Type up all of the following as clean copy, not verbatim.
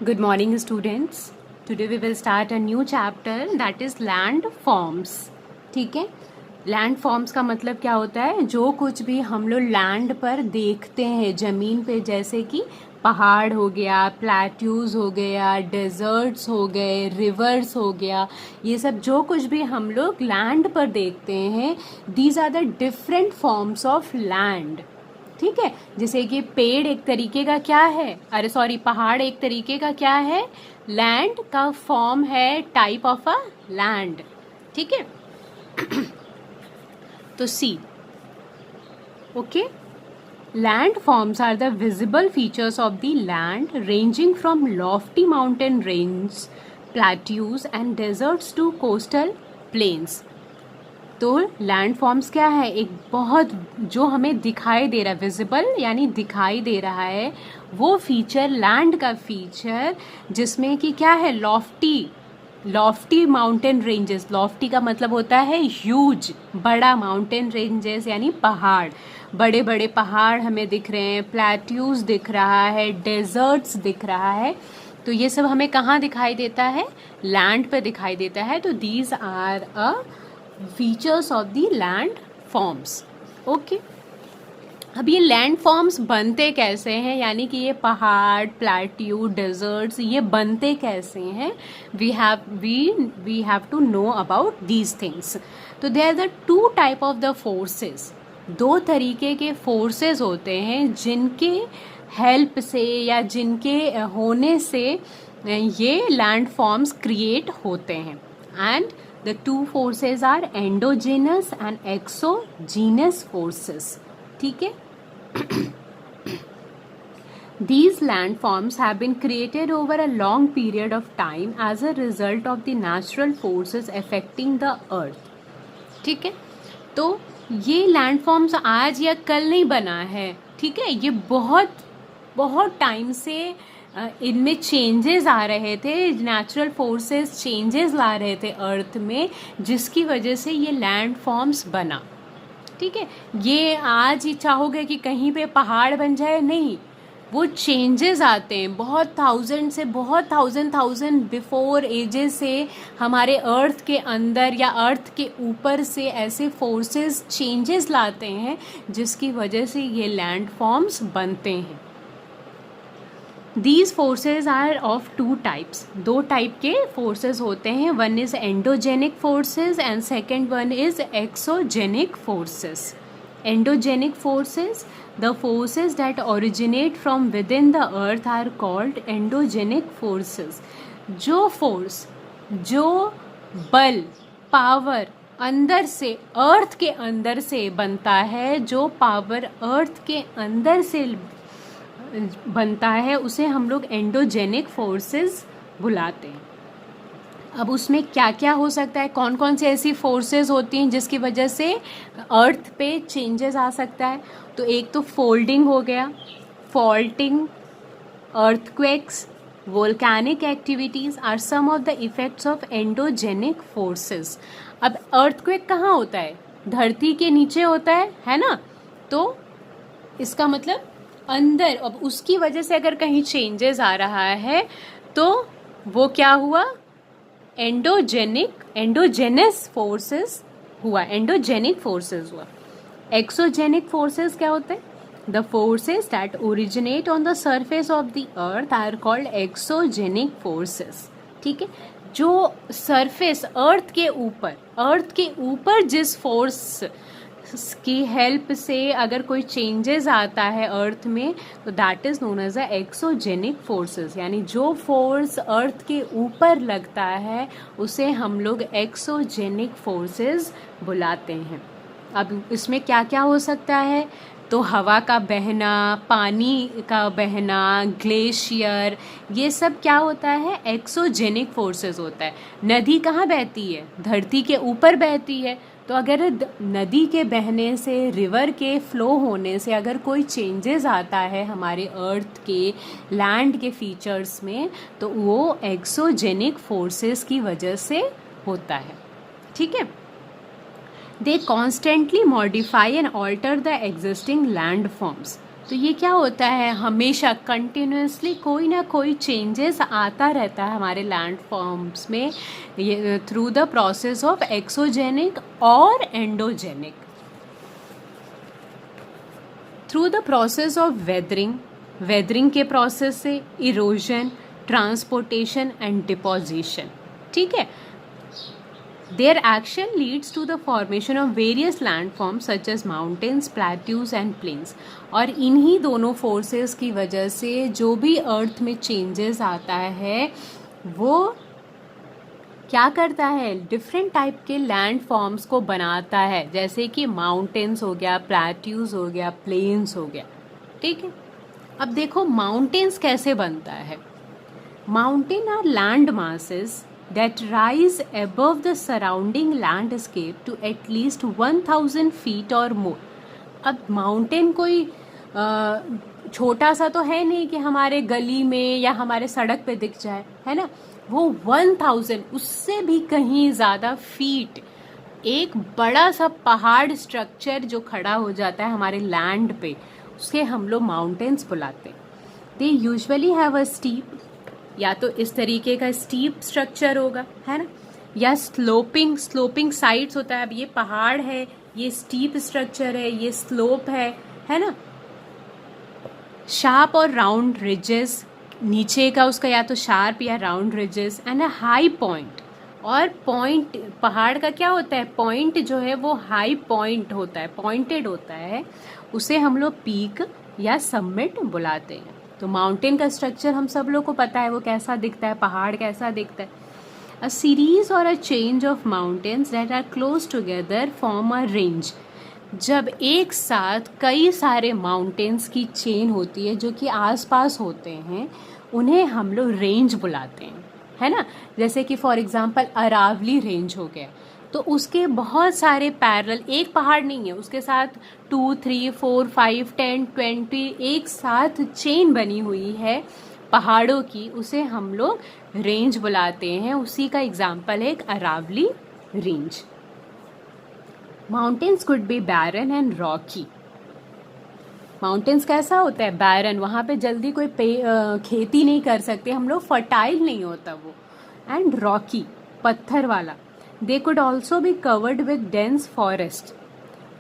Good morning, students. Today we will start a new chapter that is land forms. ठीक है, land forms का मतलब क्या होता है? जो कुछ भी हम लोग लैंड पर देखते हैं, ज़मीन पे, जैसे कि पहाड़ हो गया, प्लेट्यूज हो गया, डेजर्ट्स हो गए, रिवर्स हो गया, ये सब जो कुछ भी हम लोग लैंड पर देखते हैं, these are the different forms of land. ठीक है, जैसे कि पेड़ एक तरीके का क्या है, पहाड़ एक तरीके का क्या है, लैंड का फॉर्म है, टाइप ऑफ अ लैंड. ठीक है, तो see, okay, land forms are the visible features of the land ranging from lofty mountain range, plateaus and deserts to coastal plains. तो लैंड फॉर्म्स क्या है? एक बहुत जो हमें दिखाई दे रहा है, विजिबल यानी दिखाई दे रहा है, वो फीचर, लैंड का फीचर, जिसमें कि क्या है, लॉफ्टी माउंटेन रेंजेस. लॉफ्टी का मतलब होता है ह्यूज, बड़ा, माउंटेन रेंजेस यानी पहाड़, बड़े बड़े पहाड़ हमें दिख रहे हैं, प्लेट्यूज दिख रहा है, डेजर्ट्स दिख रहा है. तो ये सब हमें कहाँ दिखाई देता है? लैंड पे दिखाई देता है. तो these are a features of the land forms. Okay, अब ये लैंड फॉर्म्स बनते कैसे हैं, यानी कि ये पहाड़, प्लेट्यू, डेजर्ट्स, ये बनते कैसे हैं? We have to know about these things. तो there are the two type of the forces. दो तरीके के फोर्सेस होते हैं जिनके हेल्प से या जिनके होने से ये लैंड फॉर्म्स क्रिएट होते हैं. And the two forces are endogenous and exogenous forces. ठीक है, these landforms have been created over a long period of time as a result of the natural forces affecting the earth. ठीक है, तो ये landforms आज या कल नहीं बना है. ठीक है, ये बहुत टाइम से इनमें चेंजेस आ रहे थे, नेचुरल फोर्सेस चेंजेस ला रहे थे अर्थ में, जिसकी वजह से ये लैंड फॉर्म्स बना. ठीक है, ये आज ही चाहोगे कि कहीं पे पहाड़ बन जाए, नहीं, वो चेंजेस आते हैं बहुत थाउजेंड बिफोर एजेस से हमारे अर्थ के अंदर या अर्थ के ऊपर से ऐसे फोर्सेस चेंजेस लाते हैं जिसकी वजह से ये लैंड फॉर्म्स बनते हैं. These forces are of two types. दो टाइप के फोर्सेस होते हैं. One is endogenic forces and second one is exogenic forces. Endogenic forces, the forces that originate from within the earth are called endogenic forces. जो force, जो बल, power अंदर से, अर्थ के अंदर से बनता है, जो पावर अर्थ के अंदर से बनता है, उसे हम लोग एंडोजेनिक फोर्सेस बुलाते हैं. अब उसमें क्या क्या हो सकता है, कौन कौन सी ऐसी फोर्सेस होती हैं जिसकी वजह से अर्थ पे चेंजेस आ सकता है? तो एक तो फोल्डिंग हो गया, faulting, earthquakes, volcanic activities are some of the effects of endogenic forces. अब अर्थक्वेक कहाँ होता है? धरती के नीचे होता है ना? तो इसका मतलब अंदर. अब उसकी वजह से अगर कहीं चेंजेस आ रहा है तो वो क्या हुआ? एंडोजेनस फोर्सेस हुआ, एंडोजेनिक फोर्सेस हुआ. एक्सोजेनिक फोर्सेस क्या होते हैं? The forces that originate on the surface of the earth are called exogenic forces. ठीक है, जो सरफेस, अर्थ के ऊपर जिस फोर्स की हेल्प से अगर कोई चेंजेस आता है अर्थ में, तो that is known as the exogenic forces. यानी जो फोर्स अर्थ के ऊपर लगता है उसे हम लोग एक्सोजेनिक फोर्सेस बुलाते हैं. अब इसमें क्या क्या हो सकता है? तो हवा का बहना, पानी का बहना, ग्लेशियर, ये सब क्या होता है? एक्सोजेनिक फोर्सेस होता है. नदी कहाँ बहती है? धरती के ऊपर बहती है. तो अगर नदी के बहने से, रिवर के फ्लो होने से अगर कोई चेंजेस आता है हमारे अर्थ के, लैंड के फीचर्स में, तो वो एक्सोजेनिक फोर्सेस की वजह से होता है. ठीक है, they constantly modify and alter the existing land forms. तो ये क्या होता है, हमेशा कंटिन्यूसली कोई ना कोई चेंजेस आता रहता है हमारे लैंड फॉर्म्स में, ये through the process of exogenic और endogenic. Through the process of weathering, weathering के प्रोसेस से इरोजन, ट्रांसपोर्टेशन एंड डिपोजिशन, ठीक है। Their action leads to the formation of various landforms such as mountains, plateaus and plains। और इन्हीं दोनों forces की वजह से जो भी अर्थ में चेंजेस आता है वो क्या करता है, डिफरेंट टाइप के लैंड फॉर्म्स को बनाता है, जैसे कि माउंटेन्स हो गया, प्लेट्यूज हो गया, प्लेन्स हो गया, ठीक है। अब देखो माउंटेन्स कैसे बनता है। Mountain are land masses that rise above the surrounding landscape to at least 1000 feet or more। अब माउंटेन कोई छोटा सा तो है नहीं कि हमारे गली में या हमारे सड़क पे दिख जाए, है ना। वो 1000, उससे भी कहीं ज़्यादा फीट, एक बड़ा सा पहाड़ स्ट्रक्चर जो खड़ा हो जाता है हमारे लैंड पे, उसके हम लोग माउंटेन्स बुलाते हैं। They usually have a steep, या तो इस तरीके का स्टीप स्ट्रक्चर होगा, है ना, या स्लोपिंग साइड्स होता है। अब ये पहाड़ है, ये स्टीप स्ट्रक्चर है, ये स्लोप है ना। शार्प और राउंड रिजेस, नीचे का उसका या तो शार्प या round ridges, and a high point. और पॉइंट, पहाड़ का क्या होता है, पॉइंट जो है वो हाई पॉइंट होता है, पॉइंटेड होता है, उसे हम लोग पीक या समिट बुलाते हैं। तो माउंटेन का स्ट्रक्चर हम सब लोग को पता है वो कैसा दिखता है, पहाड़ कैसा दिखता है। A series or a chain of mountains that are close together form a range. जब एक साथ कई सारे माउंटेन्स की चेन होती है जो कि आसपास होते हैं, उन्हें हम लोग रेंज बुलाते हैं, है ना। जैसे कि फॉर एग्जांपल अरावली रेंज हो गया, तो उसके बहुत सारे पैरेलल, एक पहाड़ नहीं है, उसके साथ 2, 3, 4, 5, 10, 20 एक साथ चेन बनी हुई है पहाड़ों की, उसे हम लोग रेंज बुलाते हैं। उसी का एग्जाम्पल है एक Aravalli range. Mountains could be barren and rocky. Mountains कैसा होता है, बैरन, वहाँ पे जल्दी कोई खेती नहीं कर सकते हम लोग, फर्टाइल नहीं होता वो। एंड रॉकी, पत्थर वाला। They could also be covered with dense forest.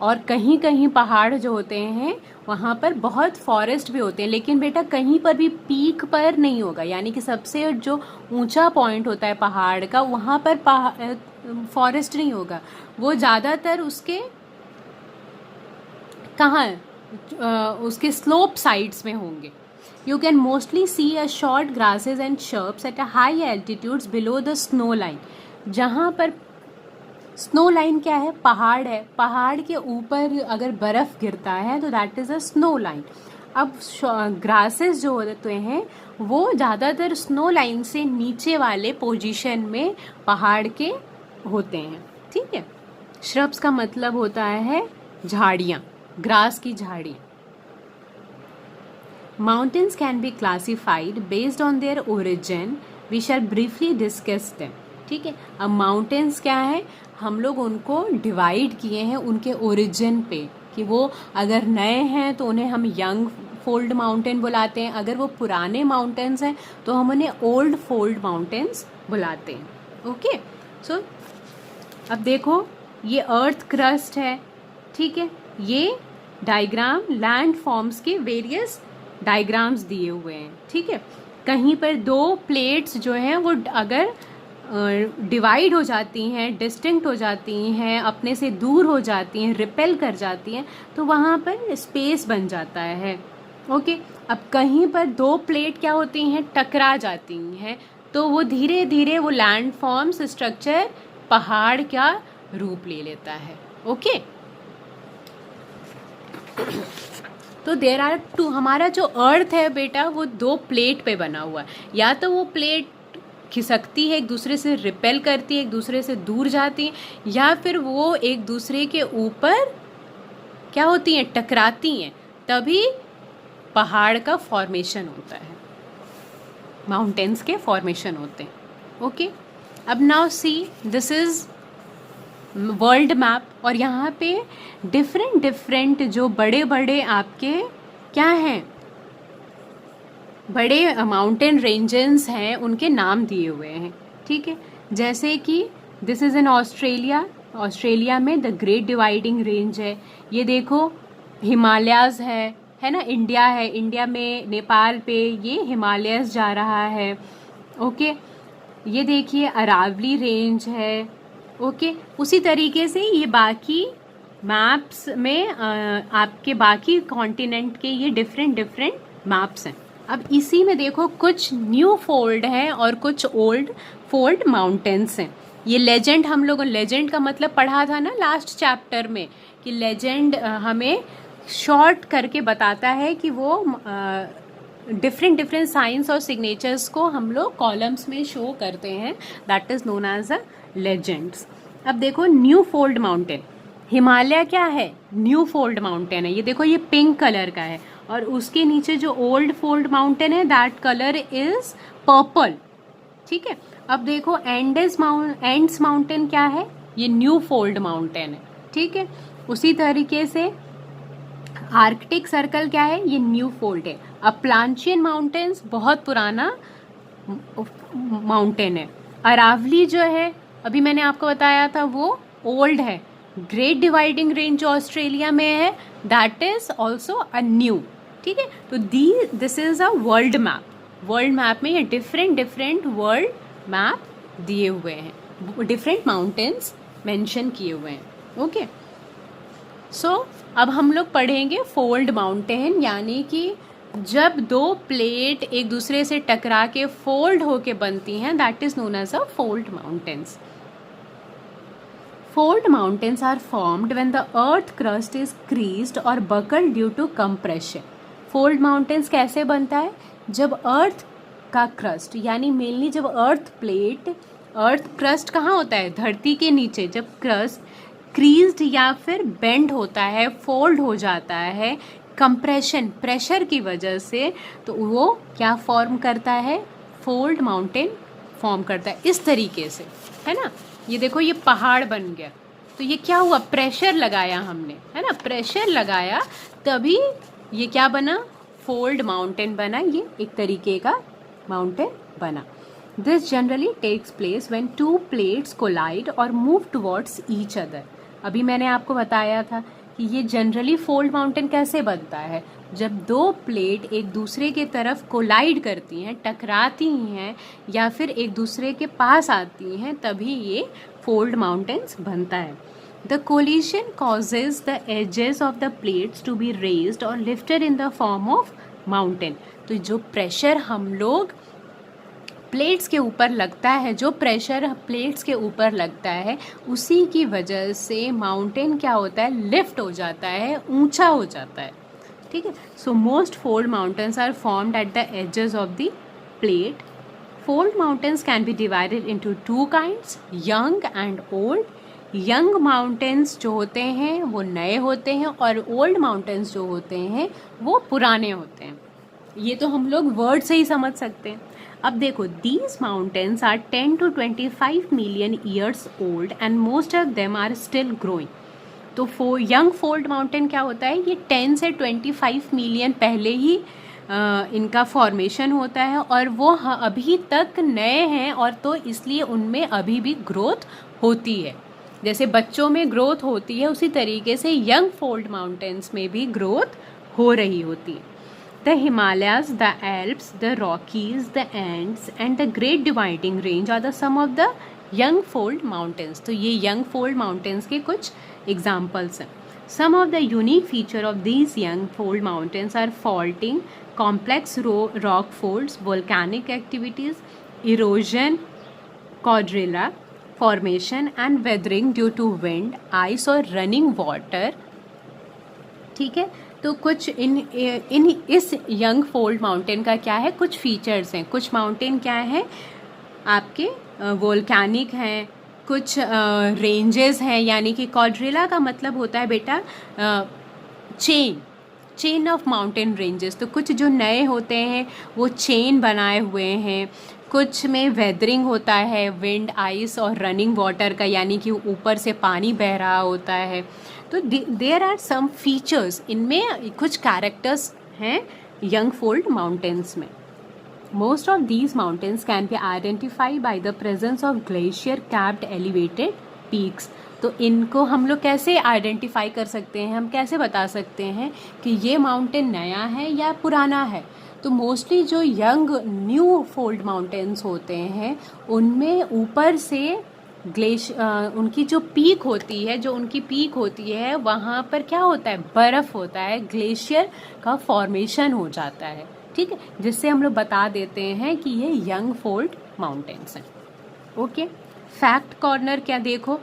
और कहीं कहीं पहाड़ जो होते हैं वहाँ पर बहुत फॉरेस्ट भी होते हैं, लेकिन बेटा कहीं पर भी पीक पर नहीं होगा, यानी कि सबसे जो ऊंचा पॉइंट होता है पहाड़ का, वहाँ पर फॉरेस्ट नहीं होगा। वो ज़्यादातर उसके कहाँ, उसके स्लोप साइड्स में होंगे। You can mostly see a short grasses and shrubs at a high altitudes below the snow line। जहाँ पर स्नो लाइन क्या है, पहाड़ है, पहाड़ के ऊपर अगर बर्फ गिरता है तो that is a snow line. अब ग्रासेस जो होते हैं वो ज़्यादातर स्नो लाइन से नीचे वाले पोजीशन में पहाड़ के होते हैं, ठीक है। श्रब्स का मतलब होता है झाड़ियाँ, ग्रास की झाड़ियाँ। Mountains can be classified based on their origin। We shall briefly discuss them। ठीक है। अब माउंटेन्स क्या है, हम लोग उनको डिवाइड किए हैं उनके ओरिजिन पे, कि वो अगर नए हैं तो उन्हें हम यंग फोल्ड माउंटेन बुलाते हैं, अगर वो पुराने माउंटेन्स हैं तो हम उन्हें ओल्ड फोल्ड माउंटेन्स बुलाते हैं। ओके, सो अब देखो ये अर्थ क्रस्ट है, ठीक है। ये डायग्राम लैंड फॉर्म्स के वेरियस डायग्राम्स दिए हुए हैं, ठीक है। कहीं पर दो प्लेट्स जो हैं वो अगर डिवाइड हो जाती हैं, डिस्टिंक्ट हो जाती हैं, अपने से दूर हो जाती हैं, रिपेल कर जाती हैं, तो वहाँ पर स्पेस बन जाता है। ओके, अब कहीं पर दो प्लेट क्या होती हैं, टकरा जाती हैं, तो वो धीरे धीरे वो लैंड फॉर्म्स स्ट्रक्चर पहाड़ का रूप ले लेता है। ओके, तो देयर आर टू, हमारा जो अर्थ है बेटा वो दो प्लेट पे बना हुआ है, या तो वो प्लेट खिसकती है, एक दूसरे से रिपेल करती है, एक दूसरे से दूर जाती है, या फिर वो एक दूसरे के ऊपर क्या होती हैं, टकराती हैं, तभी पहाड़ का फॉर्मेशन होता है, माउंटेन्स के फॉर्मेशन होते हैं। ओके, अब now see this is world map, और यहाँ पे डिफरेंट जो बड़े बड़े आपके क्या हैं, बड़े माउंटेन रेंजेस हैं, उनके नाम दिए हुए हैं, ठीक है। जैसे कि this is in Australia, Australia में द ग्रेट डिवाइडिंग रेंज है। ये देखो हिमालयाज़ है ना, इंडिया है, इंडिया में नेपाल पे ये हिमालयस जा रहा है, ओके। ये देखिए अरावली रेंज है, ओके। उसी तरीके से ये बाकी मैप्स में आपके बाकी कॉन्टिनेंट के ये डिफरेंट डिफरेंट मैप्स हैं। अब इसी में देखो कुछ न्यू फोल्ड हैं और कुछ ओल्ड फोल्ड माउंटेन्स हैं। ये लेजेंड, हम लोगों लेजेंड का मतलब पढ़ा था ना लास्ट चैप्टर में, कि लेजेंड हमें शॉर्ट करके बताता है कि वो डिफरेंट डिफरेंट साइंस और सिग्नेचर्स को हम लोग कॉलम्स में शो करते हैं, that is known as a legends. अब देखो न्यू फोल्ड माउंटेन, हिमालय क्या है, न्यू फोल्ड माउंटेन है। ये देखो ये पिंक कलर का है, और उसके नीचे जो ओल्ड फोल्ड माउंटेन है दैट कलर इज पर्पल, ठीक है। अब देखो एंड्स माउंटेन क्या है, ये न्यू फोल्ड माउंटेन है, ठीक है। उसी तरीके से आर्कटिक सर्कल क्या है, ये न्यू फोल्ड है। अपलांचियन माउंटेन्स बहुत पुराना माउंटेन है। अरावली जो है अभी मैंने आपको बताया था वो ओल्ड है। ग्रेट डिवाइडिंग रेंज जो ऑस्ट्रेलिया में है that is also a new, ठीक है। तो this is a world map, world map में ये डिफरेंट डिफरेंट वर्ल्ड मैप दिए हुए हैं, डिफरेंट माउंटेन्स मेंशन किए हुए हैं, ओके। सो अब हम लोग पढ़ेंगे फोल्ड माउंटेन, यानी कि जब दो प्लेट एक दूसरे से टकरा के फोल्ड होके बनती हैं, that is known as a fold mountains. Fold mountains are formed when the earth crust is creased or buckled due to compression. Fold mountains कैसे बनता है, जब अर्थ का क्रस्ट, यानी मेनली जब अर्थ प्लेट, अर्थ क्रस्ट कहाँ होता है, धरती के नीचे, जब क्रस्ट क्रीज्ड या फिर बेंड होता है, फोल्ड हो जाता है कंप्रेशन, प्रेशर की वजह से, तो वो क्या फॉर्म करता है, फोल्ड माउंटेन फॉर्म करता है इस तरीके से, है ना। ये देखो ये पहाड़ बन गया, तो ये क्या हुआ, प्रेशर लगाया हमने, है ना, प्रेशर लगाया तभी ये क्या बना, फोल्ड माउंटेन बना, ये एक तरीके का माउंटेन बना। This generally takes place when two plates collide और मूव टुवर्ड्स ईच अदर। अभी मैंने आपको बताया था कि ये जनरली फोल्ड माउंटेन कैसे बनता है, जब दो प्लेट एक दूसरे के तरफ कोलाइड करती हैं, टकराती हैं या फिर एक दूसरे के पास आती हैं, तभी ये फोल्ड माउंटेन्स बनता है। The collision causes the edges of the plates to be raised और lifted in the form of mountain. तो जो प्रेशर हम लोग प्लेट्स के ऊपर लगता है, जो प्रेशर प्लेट्स के ऊपर लगता है, उसी की वजह से माउंटेन क्या होता है, लिफ्ट हो जाता है, ऊंचा हो जाता है, ठीक है। So most fold mountains are formed at the edges of the plate. Fold mountains can be divided into two kinds, young and old. Young mountains जो होते हैं वो नए होते हैं, और ओल्ड माउंटेन्स जो होते हैं वो पुराने होते हैं। ये तो हम लोग वर्ड से ही समझ सकते हैं। अब देखो, these mountains are 10 to 25 million years old and most of them are still growing. तो यंग फोल्ड माउंटेन क्या होता है, ये 10 से 25 मिलियन पहले ही इनका फॉर्मेशन होता है, और वो अभी तक नए हैं, और तो इसलिए उनमें अभी भी ग्रोथ होती है। जैसे बच्चों में ग्रोथ होती है, उसी तरीके से यंग फोल्ड माउंटेन्स में भी ग्रोथ हो रही होती है। The Himalayas, the Alps, the Rockies, the Andes and the Great Dividing Range are the some of the young fold mountains. तो ये young fold mountains के कुछ examples हैं. Some of the unique feature of these young fold mountains are faulting, complex rock folds, volcanic activities, erosion, cordillera formation and weathering due to wind, ice or running water. ठीक है, तो कुछ इस young fold mountain का क्या है, कुछ features हैं। कुछ माउंटेन क्या है आपके वोल्केनिक हैं, कुछ रेंजेस हैं, यानी कि कॉर्ड्रिला का मतलब होता है बेटा चेन ऑफ माउंटेन रेंजेस। तो कुछ जो नए होते हैं वो चेन बनाए हुए हैं। कुछ में वेदरिंग होता है, विंड, आइस और रनिंग वाटर का, यानी कि ऊपर से पानी बह रहा होता है। तो देयर आर सम फीचर्स, इनमें कुछ कैरेक्टर्स हैं यंग फोल्ड माउंटेन्स में। Most of these mountains can B identify by the presence of glacier capped elevated peaks. तो इनको हम लोग कैसे आइडेंटिफाई कर सकते हैं, हम कैसे बता सकते हैं कि ये माउंटेन नया है या पुराना है? तो मोस्टली जो यंग न्यू फोल्ड माउंटेन्स होते हैं उनमें ऊपर से उनकी जो पीक होती है, वहाँ पर क्या होता है, बर्फ़ होता है, ग्लेशियर का फॉर्मेशन हो जाता है, ठीक है, जिससे हम लोग बता देते हैं कि ये यंग फोल्ड माउंटेन्स हैं। ओके, फैक्ट कॉर्नर क्या देखो,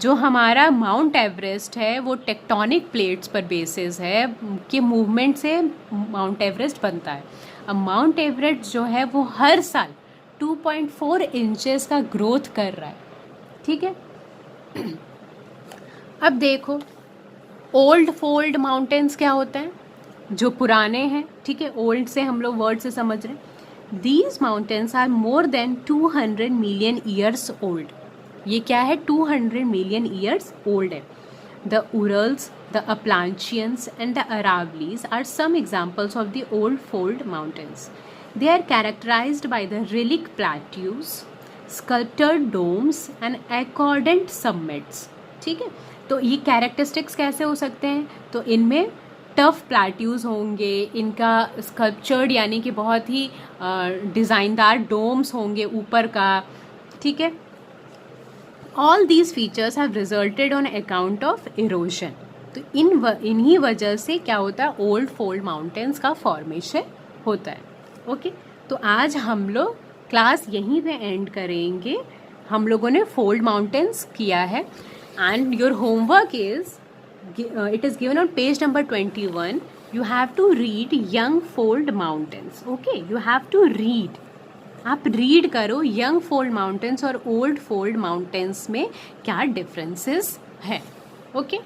जो हमारा माउंट एवरेस्ट है वो टेक्टोनिक प्लेट्स पर बेसिस है कि मूवमेंट से माउंट एवरेस्ट बनता है। अब माउंट एवरेस्ट जो है वो हर साल 2.4 इंचेस का ग्रोथ कर रहा है, ठीक है। अब देखो ओल्ड फोल्ड माउंटेन्स क्या होते हैं, जो पुराने हैं, ठीक है, ओल्ड से हम लोग वर्ड से समझ रहे हैं। These mountains are more than 200 million years old. ये क्या है, 200 मिलियन ईयर्स ओल्ड है। The Urals, the Appalachians and the Aravallis are some examples of the old fold mountains. They are characterized by the relic plateaus, sculptured domes and accordant summits, ठीक है। तो ये characteristics कैसे हो सकते हैं, तो इनमें टफ प्लेट्यूज होंगे, इनका स्कल्पचर्ड यानी कि बहुत ही डिज़ाइनदार डोम्स होंगे ऊपर का, ठीक है। All these features have resulted on account of erosion. तो इन्हीं वजह से क्या होता है, ओल्ड फोल्ड माउंटेन्स का फॉर्मेशन होता है। ओके, तो आज हम लोग क्लास यहीं पे एंड करेंगे। हम लोगों ने फोल्ड माउंटेन्स किया है and your homework is it is given on page number 21. You have to read young fold mountains. Okay, you have to read. आप रीड करो यंग फोल्ड माउंटेन्स और ओल्ड फोल्ड माउंटेन्स में क्या differences हैं। Okay